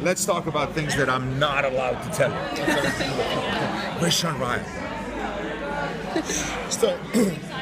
let's talk about things that I'm not allowed to tell you. Where's Sean Ryan? So,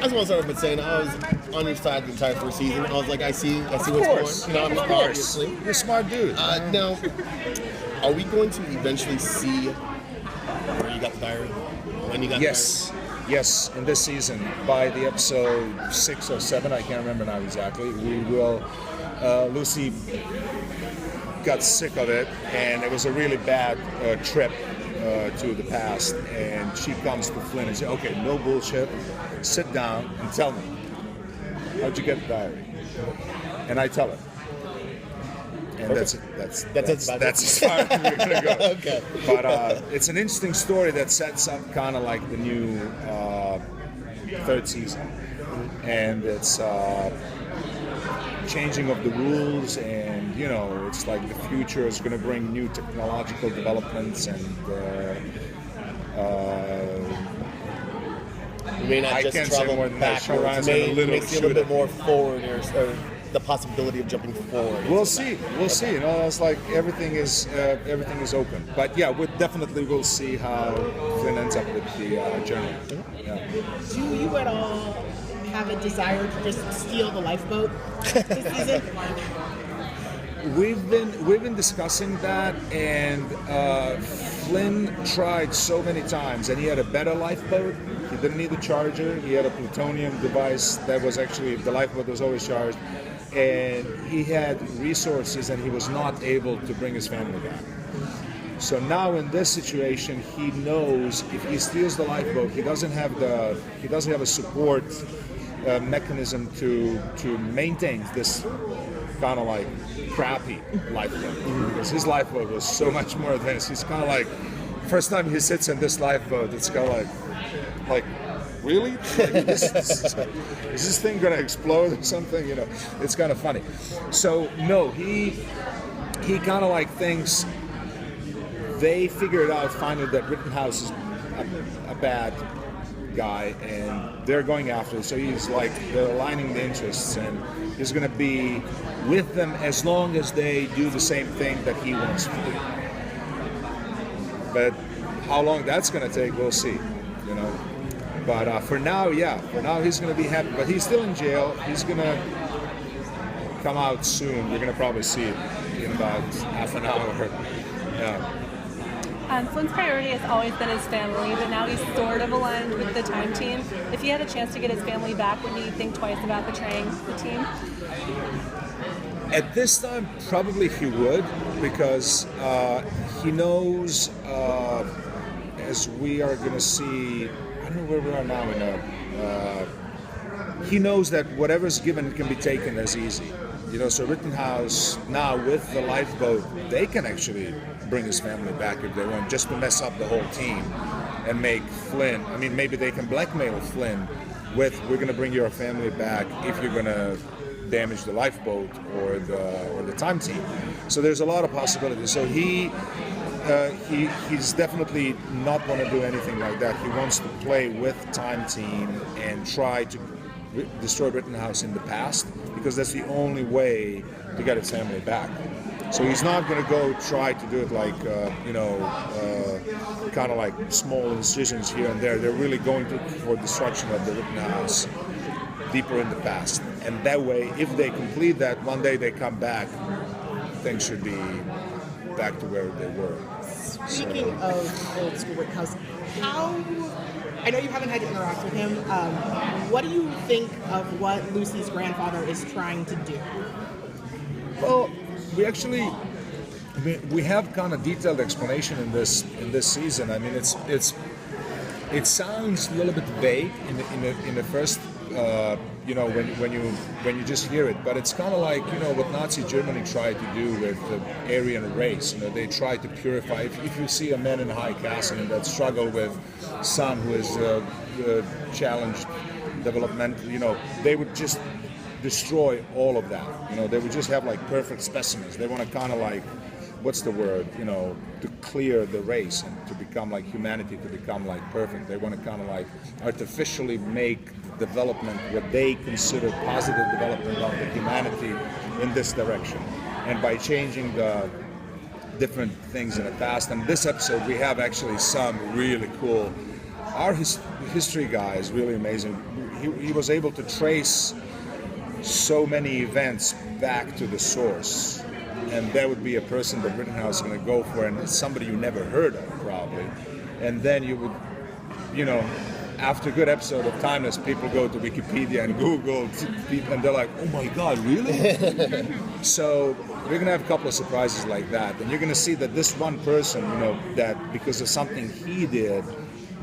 as well as I've been saying, I was on your side the entire first season. I was like, I see what's going. Of course. You're a smart dude. Now, are we going to eventually see where you got the diary? When you got the diary? Yes, in this season, by the episode 6 or 7, I can't remember now exactly, we will, Lucy got sick of it, and it was a really bad trip to the past, and she comes to Flynn and says, okay, no bullshit, sit down and tell me, how'd you get the diary? And I tell her. And that's it. That's as far as we're gonna go. Okay. But it's an interesting story that sets up kind of like the new third season, and it's changing of the rules, and it's like the future is going to bring new technological developments, and you may not I just can't say travel more than that. backwards. You may see a little bit more forward, or the possibility of jumping forward. We'll see. It's like everything is open. But yeah, we definitely will see how Flynn ends up with the journal. Yeah. Do you at all have a desire to just steal the lifeboat this season? We've been discussing that, and Flynn tried so many times, and he had a better lifeboat. He didn't need a charger. He had a plutonium device that was actually, the lifeboat was always charged, and he had resources, and he was not able to bring his family back. So now in this situation, he knows if he steals the lifeboat, he doesn't have a support mechanism to maintain this kind of like crappy lifeboat, because his lifeboat was so much more advanced. He's kind of like, first time he sits in this lifeboat, it's kind of like really? Like, is this thing gonna explode or something? It's kind of funny. So no, he kind of like thinks they figured out finally that Rittenhouse is a bad guy, and they're going after it. So he's like, they're aligning the interests, and he's going to be with them as long as they do the same thing that he wants to do. But how long that's going to take, we'll see. But for now, he's going to be happy. But he's still in jail. He's going to come out soon. We're going to probably see it in about half an hour. Yeah. Flynn's priority has always been his family, but now he's sort of aligned with the time team. If he had a chance to get his family back, would he think twice about betraying the team? At this time, probably he would, because he knows, as we are going to see, I don't know where we are now, he knows that whatever's given can be taken as easy. So Rittenhouse, now with the lifeboat, they can actually bring his family back if they want, just to mess up the whole team and make Flynn, maybe they can blackmail Flynn with, we're going to bring your family back if you're going to damage the lifeboat or the time team. So there's a lot of possibilities. So he's definitely not going to do anything like that. He wants to play with time team and try to destroy Rittenhouse in the past, because that's the only way to get his family back. So he's not going to go try to do it like, kind of like small incisions here and there. They're really going for destruction of the Rittenhouse deeper in the past. And that way, if they complete that, one day they come back, things should be back to where they were. Speaking of old school Rittenhouse, I know you haven't had to interact with him. What do you think of what Lucy's grandfather is trying to do? Well, we have kind of detailed explanation in this season. It sounds a little bit vague in the first when you just hear it, but it's kind of like what Nazi Germany tried to do with the Aryan race. They tried to purify. If you see a man in a high castle that struggle with son who is challenged development, they would just destroy all of that. They would just have like perfect specimens. They want to kind of like, what's the word? To clear the race and to become like humanity, to become like perfect. They want to kind of like artificially make development what they consider positive development of the humanity in this direction. And by changing the different things in the past. And this episode, we have actually some really cool. Our history guy is really amazing. He was able to trace so many events back to the source, and there would be a person that Rittenhouse is going to go for, and it's somebody you never heard of probably, and then you would, after a good episode of Timeless, people go to Wikipedia and Google, and they're like, oh my God, really? So we're going to have a couple of surprises like that, and you're going to see that this one person, that because of something he did,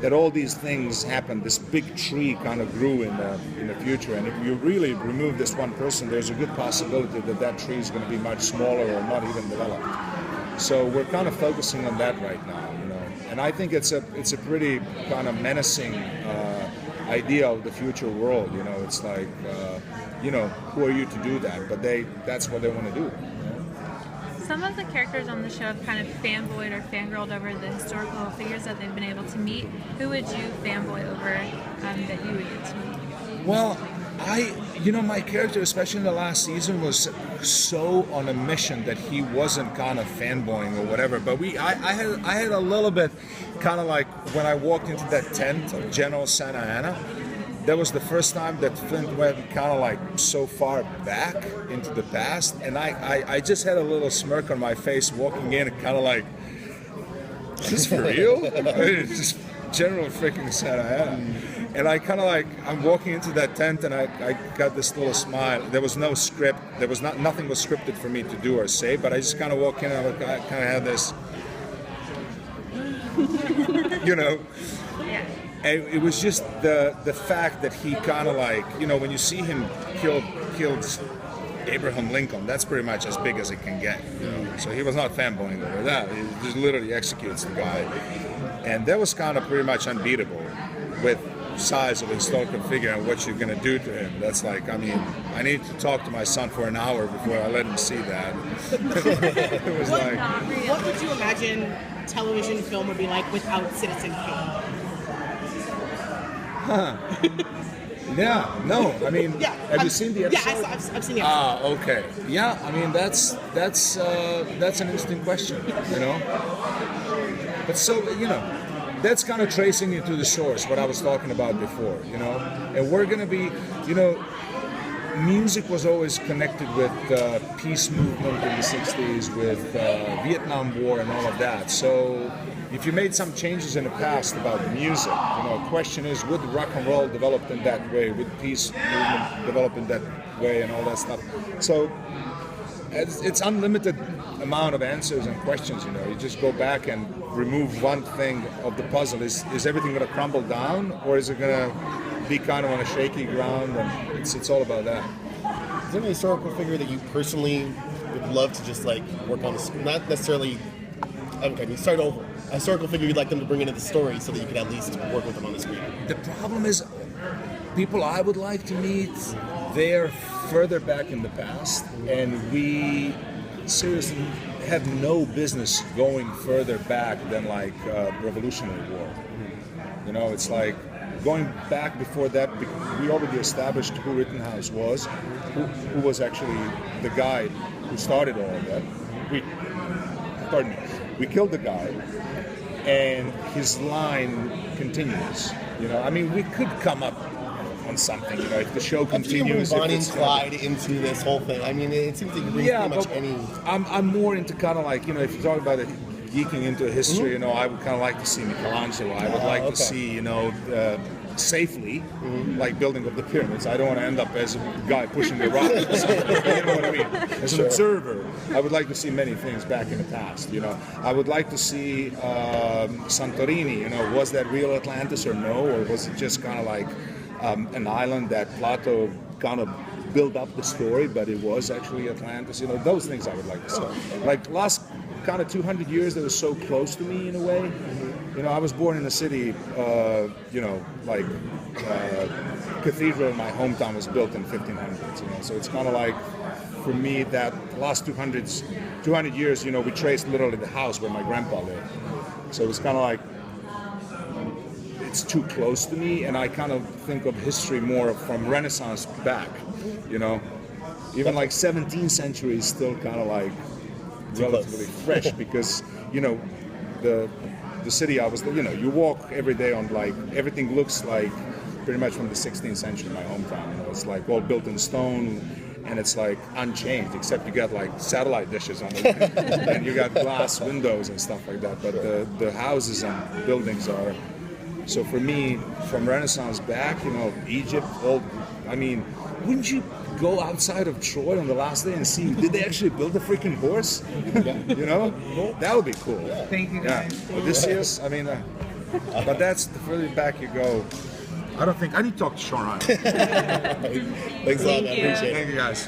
that all these things happened, this big tree kind of grew in the future, and if you really remove this one person, there's a good possibility that tree is going to be much smaller or not even developed. So we're kind of focusing on that right now, and I think it's a pretty kind of menacing idea of the future world. It's like, who are you to do that? But that's what they want to do. Some of the characters on the show have kind of fanboyed or fangirled over the historical figures that they've been able to meet. Who would you fanboy over that you would get to meet? Well, my character, especially in the last season, was so on a mission that he wasn't kind of fanboying or whatever. But I had a little bit kind of like when I walked into that tent of General Santa Ana. That was the first time that Flint went kind of like so far back into the past, and I just had a little smirk on my face walking in, kind of like, is this for real? It's just General freaking Santa Ana. And I kind of like, I'm walking into that tent and I got this little smile. There was no script. There was nothing was scripted for me to do or say, but I just kind of walk in and I kind of had this, Yeah. And it was just the fact that he kind of like, when you see him killed Abraham Lincoln, that's pretty much as big as it can get. So he was not fanboying over that. He just literally executes the guy. And that was kind of pretty much unbeatable with size of a historical figure and what you're going to do to him. That's like, I need to talk to my son for an hour before I let him see that. It was like... What would you imagine television film would be like without Citizen Kane? Yeah, no, Yeah, have you seen the episode? Yeah, I've seen the episode. Okay. Yeah, that's an interesting question, But so, that's kind of tracing you to the source, what I was talking about before, And we're going to be, music was always connected with peace movement in the 60s, with Vietnam War and all of that. So if you made some changes in the past about music, question is, would rock and roll develop in that way? Would peace movement develop in that way and all that stuff? So it's unlimited amount of answers and questions, You just go back and remove one thing of the puzzle. Is everything going to crumble down, or is it going to be kind of on a shaky ground? And it's all about that. Is there a historical figure that you personally would love to just like work on? Not necessarily. Okay, you start over. A historical figure you'd like them to bring into the story so that you could at least work with them on the screen. The problem is, people I would like to meet, they're further back in the past, and we seriously have no business going further back than like Revolutionary War. It's like going back before that. We already established who Rittenhouse was, who was actually the guy who started all of that. We killed the guy, and his line continues. We could come up on something. If the show continues. Bonnie and Clyde into this whole thing. It seems like you bring pretty much any. I'm more into kind of like if you talk about it, geeking into history. I would kind of like to see Michelangelo. I would like to see safely, like building up the pyramids. I don't want to end up as a guy pushing the rock. You know what I mean? As an observer, I would like to see many things back in the past. I would like to see Santorini. Was that real Atlantis or no, or was it just kind of like an island that Plato kind of built up the story, but it was actually Atlantis? Those things I would like to see. Like last kind of 200 years, that was so close to me in a way. I was born in a city, cathedral in my hometown was built in 1500s, so it's kind of like, for me, that last 200 years, we traced literally the house where my grandpa lived. So it's kind of like, it's too close to me, and I kind of think of history more from Renaissance back, Even like 17th century is still kind of like, relatively fresh because the city I was, you walk every day on like everything looks like pretty much from the 16th century in my hometown. It's like all built in stone and it's like unchanged except you got like satellite dishes on it and you got glass windows and stuff like that. But the houses and buildings are. So for me, from Renaissance back, Egypt, wouldn't you go outside of Troy on the last day and see, did they actually build a freaking horse? That would be cool. Thank you, guys. Yeah. Odysseus, but that's the further back you go. I need to talk to Sean Ryan. Thanks a lot, man. you. Appreciate it. Thank you guys.